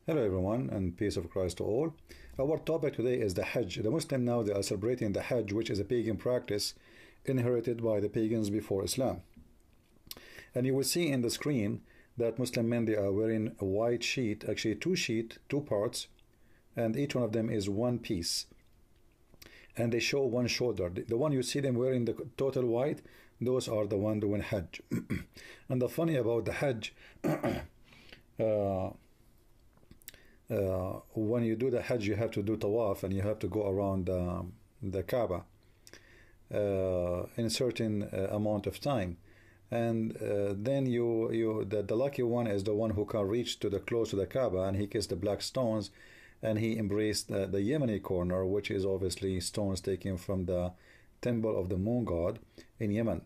Hello everyone, and peace of Christ to all. Our topic today is the Hajj. The Muslim now, they are celebrating the Hajj, which is a pagan practice inherited by the pagans before Islam. And you will see in the screen that Muslim men, they are wearing a white sheet, actually two parts, and each one of them is one piece. And they show one shoulder. The one you see them wearing the total white, those are the one doing Hajj. And the funny about the Hajj, when you do the Hajj, you have to do tawaf and you have to go around the Kaaba in a certain amount of time. And then the lucky one is the one who can reach to the close to the Kaaba, and he kissed the black stones, and he embraced the Yemeni corner, which is obviously stones taken from the temple of the moon god in Yemen.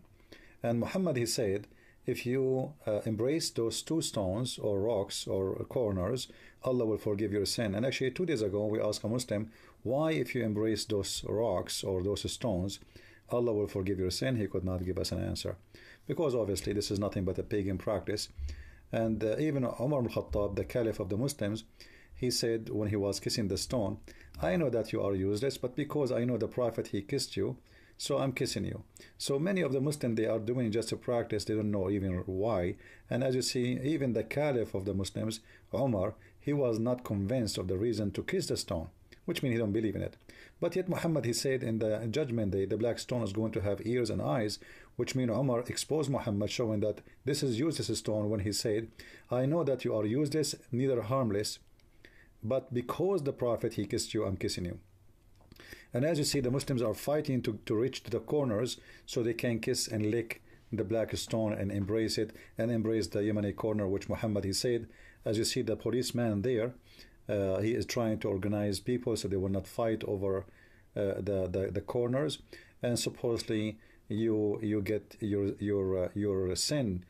And Muhammad, he said, if you embrace those two stones or rocks or corners, Allah will forgive your sin. And actually 2 days ago we asked a Muslim, why if you embrace those rocks or those stones, Allah will forgive your sin? He could not give us an answer, because obviously this is nothing but a pagan practice. And even Umar ibn Khattab, the caliph of the Muslims, he said when he was kissing the stone, I know that you are useless, but because I know the Prophet, he kissed you, so I'm kissing you. So many of the Muslims, they are doing just a practice, they don't know even why. And as you see, even the caliph of the Muslims, Umar, he was not convinced of the reason to kiss the stone, which means he don't believe in it. But yet Muhammad, he said in the judgment day, the black stone is going to have ears and eyes, which means Umar exposed Muhammad, showing that this is useless stone, when he said, I know that you are useless, neither harmless, but because the Prophet, he kissed you, I'm kissing you. And as you see, the Muslims are fighting to reach to the corners so they can kiss and lick the black stone and embrace it, and embrace the Yemeni corner, which Muhammad, he said, as you see the policeman there, he is trying to organize people so they will not fight over the corners, and supposedly you get your sin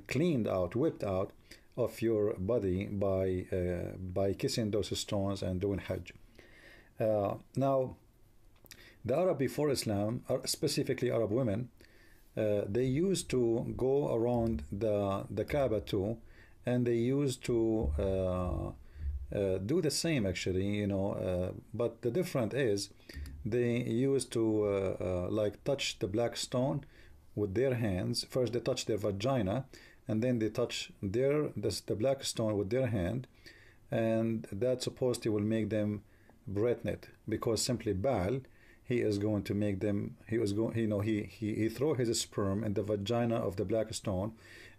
cleaned out, whipped out of your body by kissing those stones and doing Hajj. Now, the Arab before Islam, specifically Arab women, they used to go around the Kaaba too, and they used to do the same actually, but the difference is they used to like touch the black stone with their hands. First they touch their vagina, and then they touch the black stone with their hand, and that supposedly will make them pregnant, because simply Baal, he is going to make them, he throw his sperm in the vagina of the black stone,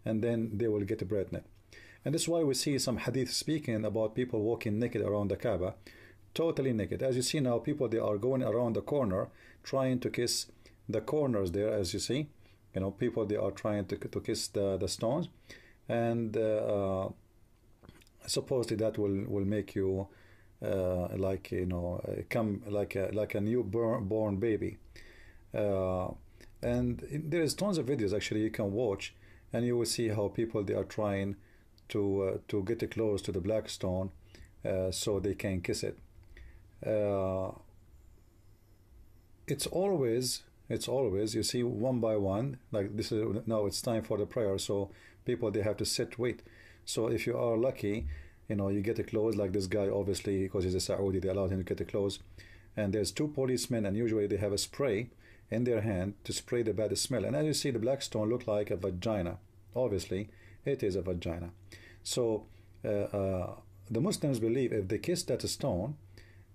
and then they will get pregnant. And that's why we see some hadith speaking about people walking naked around the Kaaba, totally naked. As you see now, people, they are going around the corner trying to kiss the corners there. As you see, people, they are trying to kiss the stones, and supposedly that will make you come like a newborn baby. And there is tons of videos actually you can watch, and you will see how people, they are trying to get close to the black stone so they can kiss it. It's always, you see, one by one, like this is now, it's time for the prayer, so people, they have to wait. So if you are lucky, you get close, like this guy, obviously because he's a Saudi, they allowed him to get close, and there's two policemen, and usually they have a spray in their hand to spray the bad smell. And as you see, the black stone look like a vagina. Obviously it is a vagina. So the Muslims believe if they kiss that stone,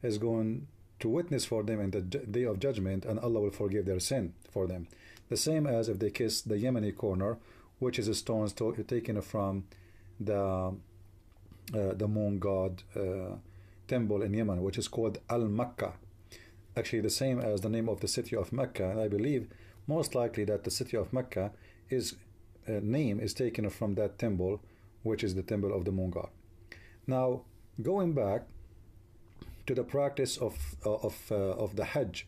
is going to witness for them in the day of judgment, and Allah will forgive their sin for them. The same as if they kiss the Yemeni corner, which is a stone taken from the moon god temple in Yemen, which is called Al-Makkah. Actually the same as the name of the city of Mecca, and I believe most likely that the city of Mecca name is taken from that temple, which is the temple of the moon god. Now, going back to the practice of the Hajj,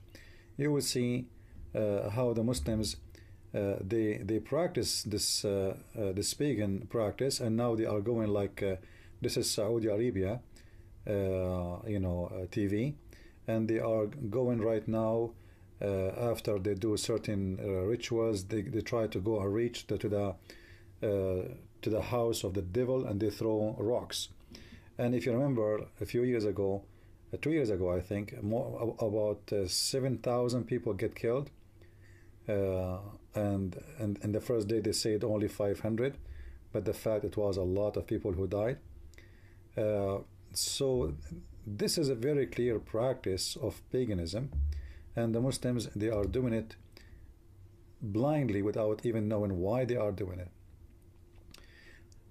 you will see how the Muslims they practice this pagan practice, and now they are going like this is Saudi Arabia TV, and they are going right now after they do certain rituals, they try to go and reach to the house of the devil, and they throw rocks. And if you remember, a few years ago, 2 years ago, I think, about 7,000 people get killed. And the first day they said only 500, but the fact it was a lot of people who died. So this is a very clear practice of paganism, and the Muslims, they are doing it blindly without even knowing why they are doing it.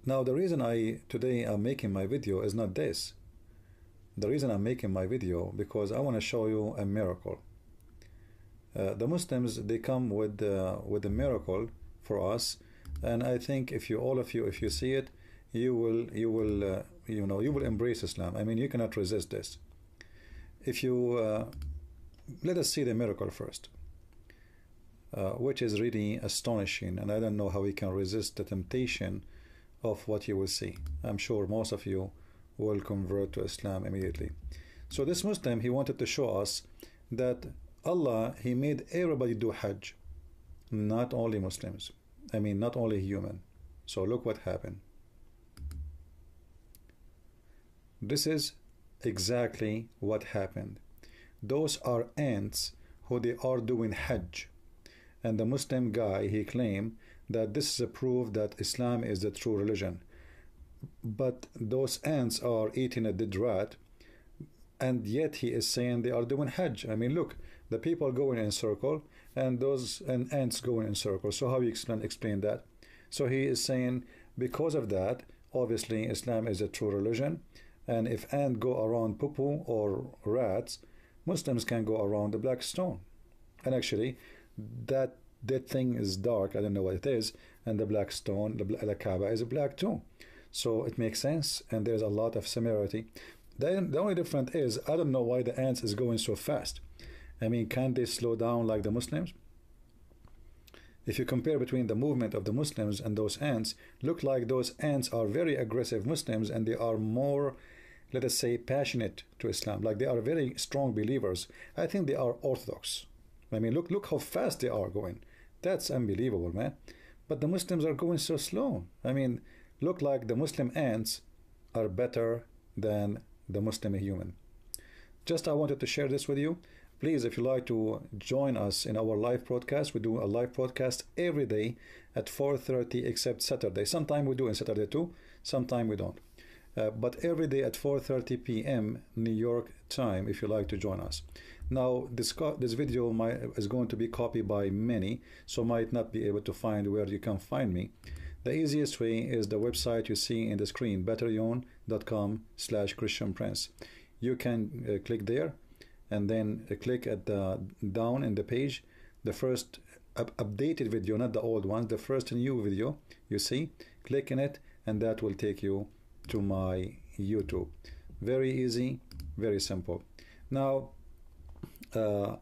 Now, the reason today I'm making my video is not this. The reason I'm making my video because I want to show you a miracle. The Muslims, they come with a miracle for us, and I think if all of you see it, you will embrace Islam. I mean, you cannot resist this. If you let us see the miracle first, which is really astonishing, and I don't know how we can resist the temptation of what you will see. I'm sure most of you will convert to Islam immediately. So this Muslim, he wanted to show us that Allah, he made everybody do Hajj, not only Muslims. I mean, not only human. So look what happened. This is exactly what happened. Those are ants who they are doing Hajj. And the Muslim guy, he claimed that this is a proof that Islam is the true religion. But those ants are eating a dead rat, and yet he is saying they are doing Hajj. I mean, look, the people going in circle, and ants going in circle. So how you explain that? So he is saying because of that, obviously Islam is a true religion, and if ants go around poo-poo or rats, Muslims can go around the black stone. And actually, that thing is dark. I don't know what it is, and the black stone, the Kaaba, is black too. So it makes sense, and there's a lot of similarity. The only difference is I don't know why the ants is going so fast. I mean, can't they slow down like the Muslims? If you compare between the movement of the Muslims and those ants, look like those ants are very aggressive Muslims, and they are more, let us say, passionate to Islam. Like they are very strong believers. I think they are orthodox. I mean, look how fast they are going. That's unbelievable, man. But the Muslims are going so slow. I mean, look like the Muslim ants are better than the Muslim human. Just I wanted to share this with you. Please, if you like to join us in our live broadcast, we do a live broadcast every day at 4:30 except Saturday. Sometime we do on Saturday too, sometime we don't. But every day at 4:30 p.m. New York time, if you like to join us. Now, this video is going to be copied by many, so might not be able to find where you can find me. The easiest way is the website you see in the screen, patreon.com/ChristianPrince. You can click there, and then click at the down in the page, the first updated video, not the old ones, the first new video you see, click in it, and that will take you to my YouTube. Very easy, very simple. Now, I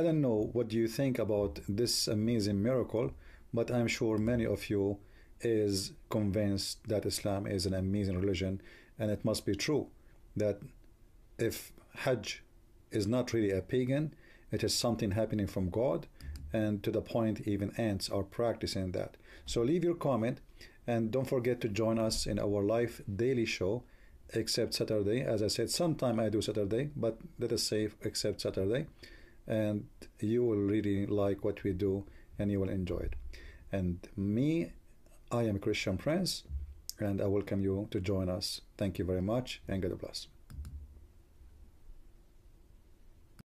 don't know what you think about this amazing miracle, but I'm sure many of you is convinced that Islam is an amazing religion, and it must be true that if Hajj is not really a pagan, it is something happening from God, and to the point even ants are practicing that. So leave your comment, and don't forget to join us in our live daily show, except Saturday. As I said, sometime I do Saturday, but let us say except Saturday, and you will really like what we do, and you will enjoy it. And me, I am Christian Prince, and I welcome you to join us. Thank you very much, and God bless.